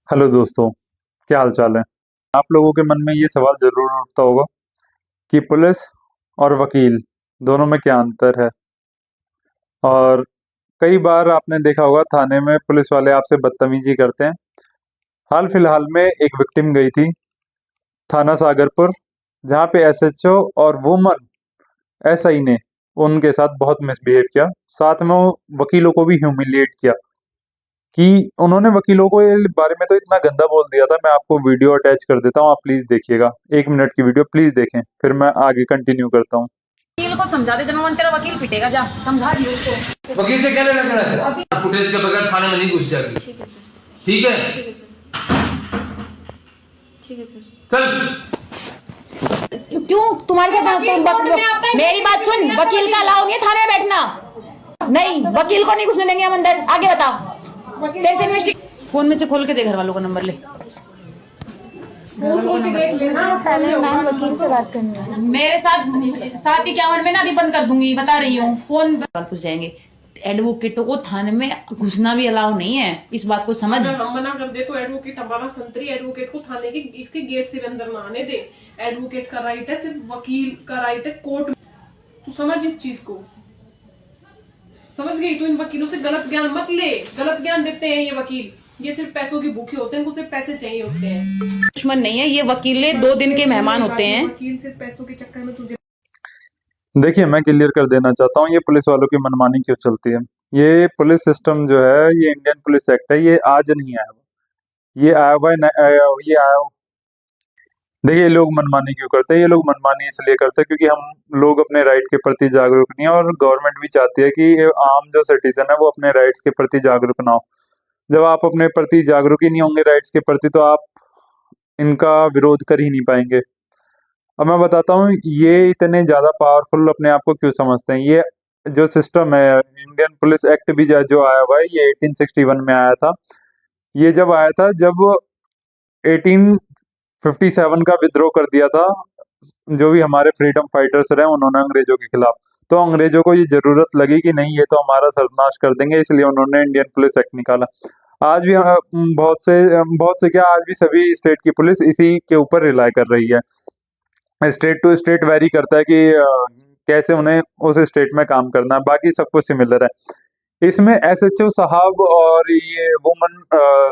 Hello दोस्तों, क्या हाल चाल है। आप लोगों के मन में ये सवाल ज़रूर उठता होगा कि पुलिस और वकील दोनों में क्या अंतर है। और कई बार आपने देखा होगा थाने में पुलिस वाले आपसे बदतमीजी करते हैं। हाल फिलहाल में एक विक्टिम गई थी थाना सागरपुर, जहाँ पे एसएचओ और वुमन एसआई ने उनके साथ बहुत मिसबिहेव किया। साथ में वो वकीलों को भी ह्यूमिलिएट किया कि उन्होंने वकीलों को ये बारे में तो इतना गंदा बोल दिया था। मैं आपको वीडियो अटैच कर देता हूँ, आप प्लीज देखिएगा। 1 मिनट की वीडियो प्लीज देखें, फिर मैं आगे कंटिन्यू करता हूँ। वकील को समझा दे, जब तेरा वकील पिटेगा, जा समझा दियो उसको। वकील से क्या लेना देना है? फुटेज के बगैर थाने में नहीं घुस जाएगी। ठीक है सर। ठीक है, ठीक है सर। ठीक है सर। चल। क्यों तुम्हारे साथ मेरी बात सुन, वकील का अलाउ नहीं है थाने में बैठना। नहीं, वकील को नहीं घुसने देंगे हम अंदर। आगे बता। तेरे से इन्वेस्टिग फोन में से खोल के दे घर वालों का नंबर ले। पहले मैम वकील से बात करनी है। मेरे साथ 751 में ना अभी बंद कर दूंगी, बता रही हूँ। फोन पूछ जाएंगे। एडवोकेटों को थाने में घुसना भी अलाउ नहीं है, इस बात को समझ। अगर हम मना कर दे तो एडवोकेट, हमारा संतरी एडवोकेट को थाने के इसके गेट से भी अंदर ना आने दे। एडवोकेट का राइट है, सिर्फ वकील का राइट है कोर्ट में। तू समझ इस चीज को, समझ गई? तू इन वकीलों से गलत ज्ञान मत ले। गलत ज्ञान देते हैं ये वकील। ये सिर्फ पैसों की भूखे होते हैं, इनको सिर्फ पैसे चाहिए होते हैं। दुश्मन नहीं है ये वकील, 2 दिन के मेहमान होते हैं। वकील सिर्फ पैसों के चक्कर में तुझे। देखिए, मैं क्लियर कर देना चाहता हूँ ये पुलिस वालों की मनमानी क्यों चलती है। ये पुलिस सिस्टम जो है, ये इंडियन पुलिस एक्ट है, ये आज नहीं आया हुआ। ये आया हुआ है ये आया हुआ। देखिए, ये लोग मनमानी क्यों करते हैं। ये लोग मनमानी इसलिए करते हैं क्योंकि हम लोग अपने राइट के प्रति जागरूक नहीं है, और गवर्नमेंट भी चाहती है कि आम जो सिटीजन है वो अपने राइट्स के प्रति जागरूक ना हो। जब आप अपने प्रति जागरूक ही नहीं होंगे राइट्स के प्रति, तो आप इनका विरोध कर ही नहीं पाएंगे। अब मैं बताता हूँ ये इतने ज़्यादा पावरफुल अपने आप को क्यों समझते हैं। ये जो सिस्टम है, इंडियन पुलिस एक्ट भी जो आया हुआ है, ये 1861 में आया था। ये जब आया था, जब 1857 का विद्रोह कर दिया था जो भी हमारे फ्रीडम फाइटर्स रहे उन्होंने अंग्रेजों के खिलाफ। तो अंग्रेजों को ये जरूरत लगी कि नहीं, ये तो हमारा सर्वनाश कर देंगे, इसलिए उन्होंने इंडियन पुलिस एक्ट निकाला। आज भी बहुत से क्या, आज भी सभी स्टेट की पुलिस इसी के ऊपर रिलाई कर रही है। स्टेट टू स्टेट वेरी करता है कि कैसे उन्हें उस स्टेट में काम करना है, बाकी सब कुछ सिमिलर है। इसमें एसएचओ साहब और ये वुमन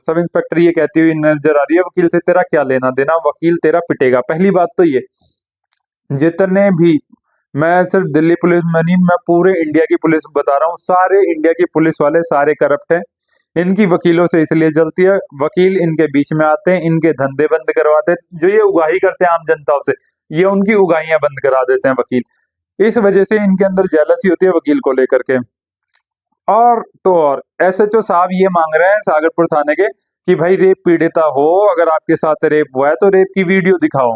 सब इंस्पेक्टर ये कहती हुई नजर आ रही है, वकील से तेरा क्या लेना देना, वकील तेरा पिटेगा। पहली बात तो ये, जितने भी, मैं सिर्फ दिल्ली पुलिस में नहीं, मैं पूरे इंडिया की पुलिस बता रहा हूँ, सारे इंडिया की पुलिस वाले सारे करप्ट हैं। इनकी वकीलों से इसलिए जलती है, वकील इनके बीच में आते हैं, इनके धंधे बंद करवाते हैं। जो ये उगाही करते हैं आम जनताओं से, ये उनकी उगाहियां बंद करा देते हैं वकील। इस वजह से इनके अंदर जेलसी होती है वकील को लेकर के। और तो और एसएचओ साहब ये मांग रहे हैं सागरपुर थाने के कि भाई रेप पीड़िता हो, अगर आपके साथ रेप हुआ है तो रेप की वीडियो दिखाओ।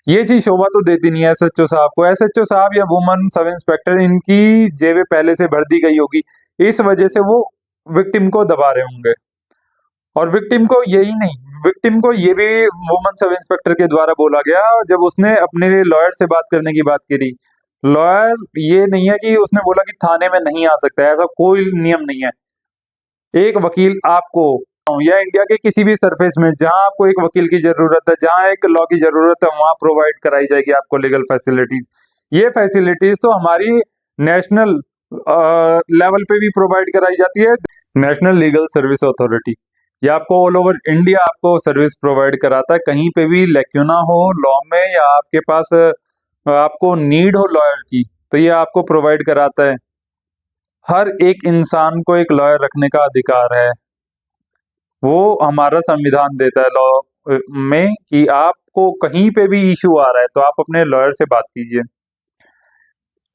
ये चीज शोभा तो देती नहीं है एसएचओ साहब को। एसएचओ साहब या वुमन सब इंस्पेक्टर, इनकी जेबें पहले से भर दी गई होगी, इस वजह से वो विक्टिम को दबा रहे होंगे। और विक्टिम को यही नहीं, विक्टिम को ये भी वुमन सब इंस्पेक्टर के द्वारा बोला गया जब उसने अपने लॉयर से बात करने की बात करी। लॉयर ये नहीं है कि उसने बोला कि थाने में नहीं आ सकता है, ऐसा कोई नियम नहीं है। एक वकील आपको, या इंडिया के किसी भी सरफेस में जहां आपको एक वकील की जरूरत है, जहां एक लॉ की जरूरत है, वहां प्रोवाइड कराई जाएगी आपको लीगल फैसिलिटीज। ये फैसिलिटीज तो हमारी नेशनल लेवल पे भी प्रोवाइड कराई जाती है। नेशनल लीगल सर्विस अथॉरिटी, ये आपको ऑल ओवर इंडिया आपको सर्विस प्रोवाइड कराता है। कहीं पे भी लैक्यूना हो लॉ में, या आपके पास आपको नीड हो लॉयर की, तो ये आपको प्रोवाइड कराता है। हर एक इंसान को एक लॉयर रखने का अधिकार है, वो हमारा संविधान देता है लॉ में कि आपको कहीं पे भी इशू आ रहा है तो आप अपने लॉयर से बात कीजिए।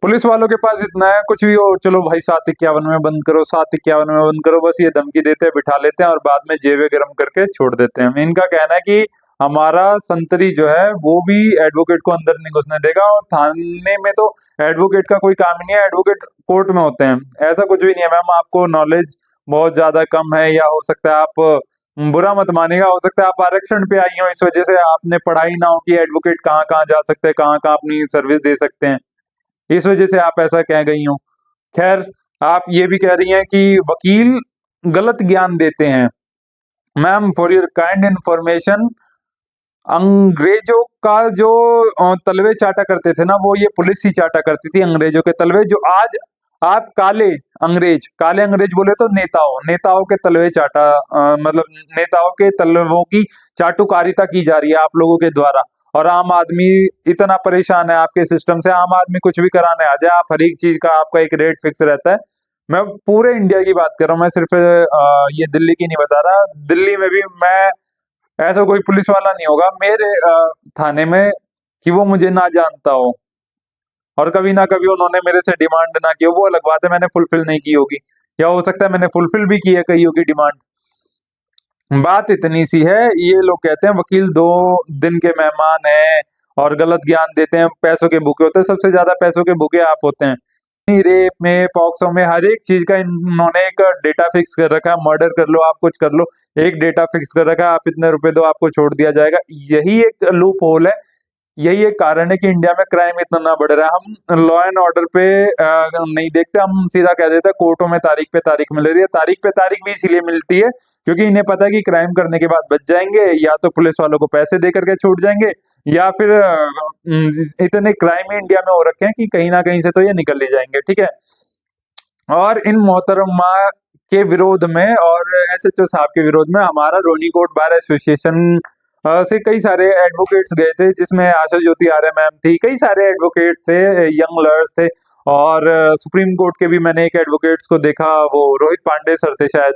पुलिस वालों के पास इतना है, कुछ भी हो, चलो भाई 751 में बंद करो, 751 में बंद करो, बस ये धमकी देते हैं, बिठा लेते हैं और बाद में जेबें गर्म करके छोड़ देते हैं। इनका कहना है कि हमारा संतरी जो है वो भी एडवोकेट को अंदर नहीं घुसने देगा, और थाने में तो एडवोकेट का कोई काम ही नहीं है, एडवोकेट कोर्ट में होते हैं। ऐसा कुछ भी नहीं है मैम, आपको नॉलेज बहुत ज्यादा कम है, या हो सकता है आप बुरा मत मानिएगा, हो सकता है आप आरक्षण पे आई हो, इस वजह से आपने पढ़ाई ना हो कि एडवोकेट कहाँ कहाँ जा सकते हैं, कहाँ कहाँ अपनी सर्विस दे सकते हैं, इस वजह से आप ऐसा कह गई हो। खैर, आप ये भी कह रही हैं कि वकील गलत ज्ञान देते हैं। Ma'am for your kind information, अंग्रेजों का जो तलवे चाटा करते थे ना, वो ये पुलिस ही चाटा करती थी अंग्रेजों के तलवे। जो आज आप काले अंग्रेज बोले तो नेताओं के तलवे चाटा, मतलब नेताओं के तलवों की चाटुकारिता की जा रही है आप लोगों के द्वारा। और आम आदमी इतना परेशान है आपके सिस्टम से, आम आदमी कुछ भी कराने आ जाए, आप हर एक चीज का आपका एक रेट फिक्स रहता है। मैं पूरे इंडिया की बात कर रहा हूँ, मैं सिर्फ ये दिल्ली की नहीं बता रहा। दिल्ली में भी मैं, ऐसा कोई पुलिस वाला नहीं होगा मेरे थाने में कि वो मुझे ना जानता हो और कभी ना कभी उन्होंने मेरे से डिमांड ना की हो। वो अलग बात है, मैंने फुलफिल नहीं की होगी, या हो सकता है मैंने फुलफिल भी की है कही होगी डिमांड। बात इतनी सी है, ये लोग कहते हैं वकील 2 दिन के मेहमान हैं और गलत ज्ञान देते हैं, पैसों के भूखे होते हैं। सबसे ज्यादा पैसों के भूखे आप होते हैं। रेप में, पॉक्सो में, हर एक चीज का इन्होंने एक डेटा फिक्स कर रखा है। मर्डर कर लो, आप कुछ कर लो, एक डेटा फिक्स कर रखा है, आप इतने रुपए दो आपको छोड़ दिया जाएगा। यही एक लूप होल है, यही एक कारण है कि इंडिया में क्राइम इतना ना बढ़ रहा है। हम लॉ एंड ऑर्डर पे नहीं देखते, हम सीधा कह देते हैं कोर्टों में तारीख पे तारीख मिल रही है। तारीख पे तारीख भी इसीलिए मिलती है क्योंकि इन्हें पता है कि क्राइम करने के बाद बच जाएंगे, या तो पुलिस वालों को पैसे दे करके छूट जाएंगे, या फिर इतने क्राइम इंडिया में हो रखे हैं कि कहीं ना कहीं से तो ये निकल ही जाएंगे। ठीक है, और इन मोहतरमा के विरोध में और एसएचओ साहब के विरोध में हमारा रोनीकोट बार एसोसिएशन से कई सारे एडवोकेट्स गए थे, जिसमें आशा ज्योति आर्य मैम थी, कई सारे एडवोकेट थे, यंग लॉयर्स थे, और सुप्रीम कोर्ट के भी मैंने एक एडवोकेट्स को देखा, वो रोहित पांडे सर थे शायद।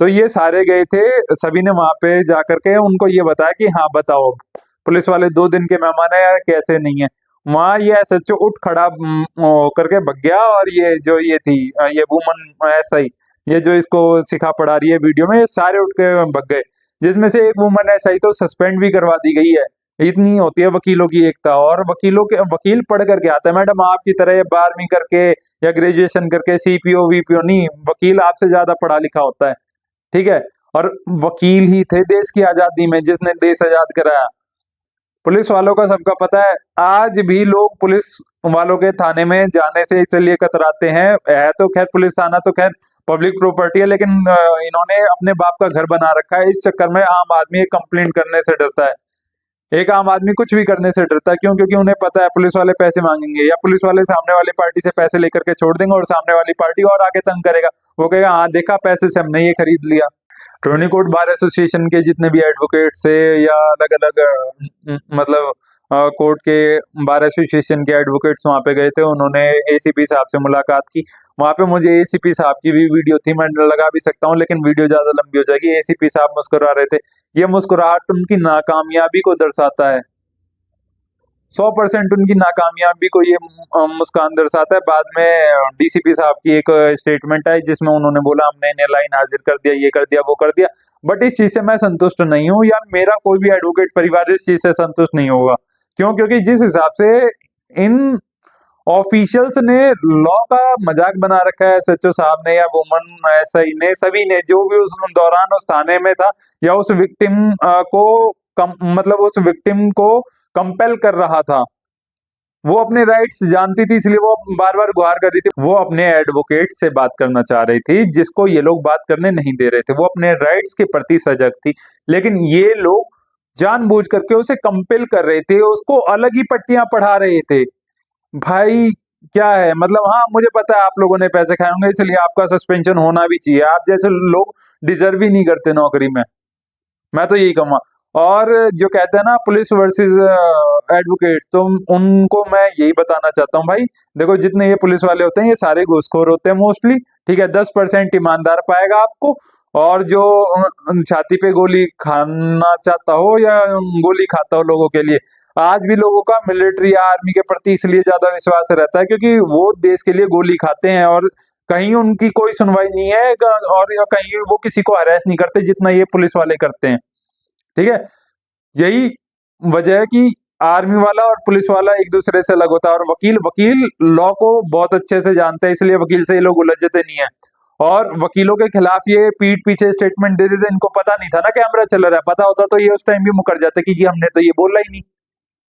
तो ये सारे गए थे, सभी ने वहां पे जाकर के उनको ये बताया कि हाँ बताओ पुलिस वाले 2 दिन के मेहमान है या कैसे नहीं है। वहां ये एसएचओ उठ खड़ा होकर के भग गया, और ये जो ये थी ये वुमन एसआई, ये जो इसको सिखा पढ़ा रही है वीडियो में, ये सारे उठ के भग गए, जिसमें से एक वुमन एसआई तो सस्पेंड भी करवा दी गई है। इतनी होती है वकीलों की एकता। और वकील पढ़ करके आता है मैडम, आपकी तरह 12वीं करके या ग्रेजुएशन करके, सीपीओ वीपीओ नहीं, वकील आपसे ज्यादा पढ़ा लिखा होता है। ठीक है, और वकील ही थे देश की आजादी में जिसने देश आजाद कराया। पुलिस वालों का सबका पता है, आज भी लोग पुलिस वालों के थाने में जाने से इसलिए कतराते हैं। है तो खैर पुलिस थाना तो खैर पब्लिक प्रॉपर्टी है, लेकिन इन्होंने अपने बाप का घर बना रखा है। इस चक्कर में आम आदमी कंप्लेंट करने से डरता है, एक आम आदमी कुछ भी करने से डरता है। क्यों? क्योंकि उन्हें पता है पुलिस वाले पैसे मांगेंगे, या पुलिस वाले सामने वाली पार्टी से पैसे लेकर के छोड़ देंगे, और सामने वाली पार्टी और आगे तंग करेगा। वो कहेगा हाँ देखा, पैसे से हमने ये खरीद लिया। रोनीकोट बार एसोसिएशन के जितने भी एडवोकेट्स थे, या अलग अलग मतलब कोर्ट के बार एसोसिएशन के एडवोकेट्स वहां पे गए थे, उन्होंने एसीपी साहब से मुलाकात की। वहां पे मुझे एसीपी साहब की भी वीडियो थी, मैं लगा भी सकता हूँ, लेकिन वीडियो ज्यादा लंबी हो जाएगी। एसीपी साहब मुस्कुरा रहे थे, ये मुस्कुराहट उनकी नाकामयाबी को दर्शाता है। 100% उनकी नाकामयाबी को ये मुस्कान दर्शाता है। बाद में डीसीपी साहब की एक स्टेटमेंट आई जिसमें उन्होंने बोला हमने इन्हें लाइन हाजिर कर दिया, ये कर दिया, वो कर दिया। बट इस चीज से मैं संतुष्ट नहीं हूँ, या मेरा कोई भी एडवोकेट परिवार इस चीज से संतुष्ट नहीं होगा। क्यों? क्योंकि जिस हिसाब से इन ऑफिशियल्स ने लॉ का मजाक बना रखा है, एसएचओ साहब ने या वुमन एसआई ने, सभी ने, जो भी उस दौरान उस थाने में था या उस विक्टिम मतलब उस विक्टिम को कंपेल कर रहा था, वो अपने राइट्स जानती थी, इसलिए वो बार बार गुहार कर रही थी। वो अपने एडवोकेट से बात करना चाह रही थी, जिसको ये लोग बात करने नहीं दे रहे थे। वो अपने राइट्स के प्रति सजग थी, लेकिन ये लोग जानबूझ करके उसे कंपेल कर रहे थे, उसको अलग ही पट्टियां पढ़ा रहे थे। भाई क्या है मतलब, हाँ मुझे पता है आप लोगों ने पैसे खाए होंगे, इसलिए आपका सस्पेंशन होना भी चाहिए। आप जैसे लोग डिजर्व ही नहीं करते नौकरी में, मैं तो यही कहूँगा। और जो कहते हैं ना पुलिस वर्सेस एडवोकेट, तो उनको मैं यही बताना चाहता हूँ, भाई देखो जितने ये पुलिस वाले होते हैं ये सारे घूसखोर होते हैं मोस्टली। ठीक है, 10% ईमानदार पाएगा आपको, और जो छाती पे गोली खाना चाहता हो या गोली खाता हो लोगों के लिए। आज भी लोगों का मिलिट्री या आर्मी के प्रति इसलिए ज्यादा विश्वास रहता है क्योंकि वो देश के लिए गोली खाते हैं, और कहीं उनकी कोई सुनवाई नहीं है, और कहीं वो किसी को हरास नहीं करते जितना ये पुलिस वाले करते हैं। ठीक है, यही वजह है कि आर्मी वाला और पुलिस वाला एक दूसरे से अलग होता है। और वकील लॉ को बहुत अच्छे से जानते हैं, इसलिए वकील से ये लोग उलझते नहीं है। और वकीलों के खिलाफ ये पीठ पीछे स्टेटमेंट दे देते, इनको पता नहीं था ना कैमरा चल रहा है, पता होता तो ये उस टाइम भी मुकर जाते कि जी हमने तो ये बोला ही नहीं।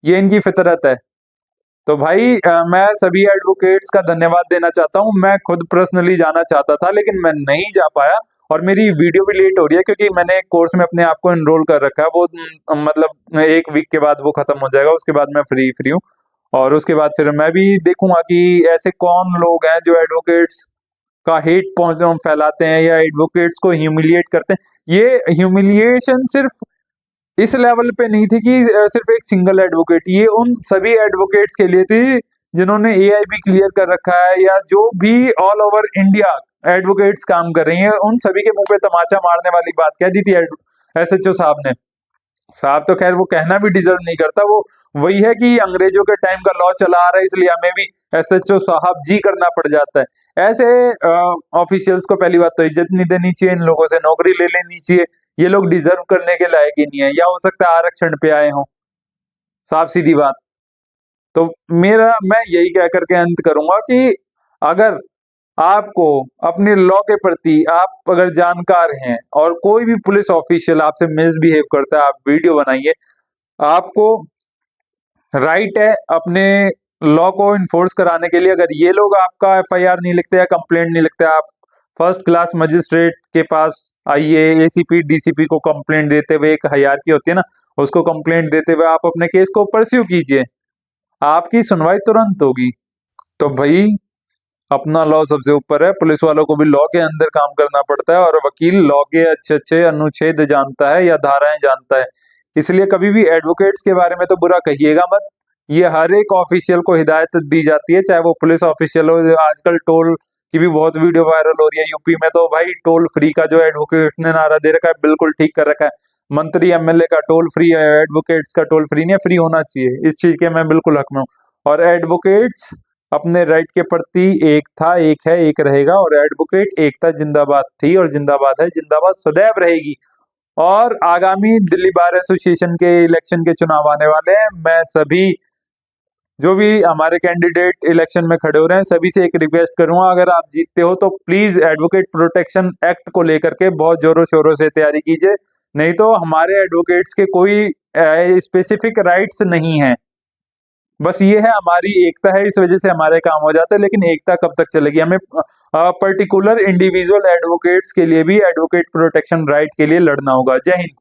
ये इनकी फितरत है। तो भाई मैं सभी एडवोकेट्स का धन्यवाद देना चाहता हूं। मैं खुद पर्सनली जाना चाहता था, लेकिन मैं नहीं जा पाया। और मेरी वीडियो भी लेट हो रही है क्योंकि मैंने एक कोर्स में अपने आप को एनरोल कर रखा है। वो मतलब 1 वीक के बाद वो खत्म हो जाएगा, उसके बाद मैं फ्री हूँ। और उसके बाद फिर मैं भी देखूंगा कि ऐसे कौन लोग हैं जो एडवोकेट्स का हेट फैलाते हैं या एडवोकेट्स को ह्यूमिलिएट करते हैं। ये ह्यूमिलिएशन सिर्फ इस लेवल पे नहीं थी कि सिर्फ एक सिंगल एडवोकेट, ये उन सभी एडवोकेट्स के लिए थी जिन्होंने एआईबी क्लियर कर रखा है या जो भी ऑल ओवर इंडिया एडवोकेट्स काम कर रही हैं, उन सभी के मुंह पे तमाचा मारने वाली बात कह दी थी एसएचओ साहब ने। साहब तो खैर वो कहना भी डिजर्व नहीं करता, वो वही है कि अंग्रेजों के टाइम का लॉ चला आ रहा है इसलिए हमें भी एसएचओ साहब जी करना पड़ जाता है। ऐसे ऑफिशियल्स को पहली बात तो इज्जत नहीं देनी चाहिए, इन लोगों से नौकरी ले लेनी चाहिए। ये लोग डिजर्व करने के लायक ही नहीं है, या हो सकता है आरक्षण पे आए हों, साफ सीधी बात। तो मैं यही कह करके अंत करूंगा कि अगर आपको अपने लॉ के प्रति आप अगर जानकार हैं और कोई भी पुलिस ऑफिशियल आपसे मिसबिहेव करता है, आप वीडियो बनाइए। आपको राइट है अपने लॉ को इन्फोर्स कराने के लिए। अगर ये लोग आपका एफआईआर नहीं लिखते या कंप्लेंट नहीं लिखते, आप फर्स्ट क्लास मजिस्ट्रेट के पास आइए, एसीपी डीसीपी को कंप्लेंट देते हुए, एक हायरार्की होती है ना, उसको कंप्लेंट देते हुए आप अपने केस को परस्यू कीजिए, आपकी सुनवाई तुरंत होगी। तो भाई अपना लॉ सबसे ऊपर है, पुलिस वालों को भी लॉ के अंदर काम करना पड़ता है और वकील लॉ के अच्छे अच्छे अनुच्छेद जानता है या धाराएं जानता है। इसलिए कभी भी एडवोकेट्स के बारे में तो बुरा कहिएगा मत। ये हर एक ऑफिशियल को हिदायत दी जाती है, चाहे वो पुलिस ऑफिशियल हो। आजकल टोल की भी बहुत वीडियो वायरल हो रही है यूपी में, तो भाई टोल फ्री का जो एडवोकेट ने नारा दे रखा है बिल्कुल ठीक कर रखा है। मंत्री एमएलए का टोल फ्री है, एडवोकेट्स का टोल फ्री नहीं है, फ्री होना चाहिए। इस चीज के मैं बिल्कुल हक में हूँ। और एडवोकेट्स अपने राइट के प्रति एक था, एक है, एक रहेगा। और एडवोकेट एकता जिंदाबाद थी और जिंदाबाद है, जिंदाबाद सदैव रहेगी। और आगामी दिल्ली बार एसोसिएशन के इलेक्शन के चुनाव आने वाले हैं। मैं सभी जो भी हमारे कैंडिडेट इलेक्शन में खड़े हो रहे हैं सभी से एक रिक्वेस्ट करूंगा, अगर आप जीतते हो तो प्लीज एडवोकेट प्रोटेक्शन एक्ट को लेकर के बहुत जोरों शोरों से तैयारी कीजिए। नहीं तो हमारे एडवोकेट्स के कोई स्पेसिफिक राइट्स नहीं है, बस ये है हमारी एकता है, इस वजह से हमारे काम हो जाते हैं। लेकिन एकता कब तक चलेगी? हमें पर्टिकुलर इंडिविजुअल एडवोकेट्स के लिए भी एडवोकेट प्रोटेक्शन राइट के लिए लड़ना होगा। जय हिंद।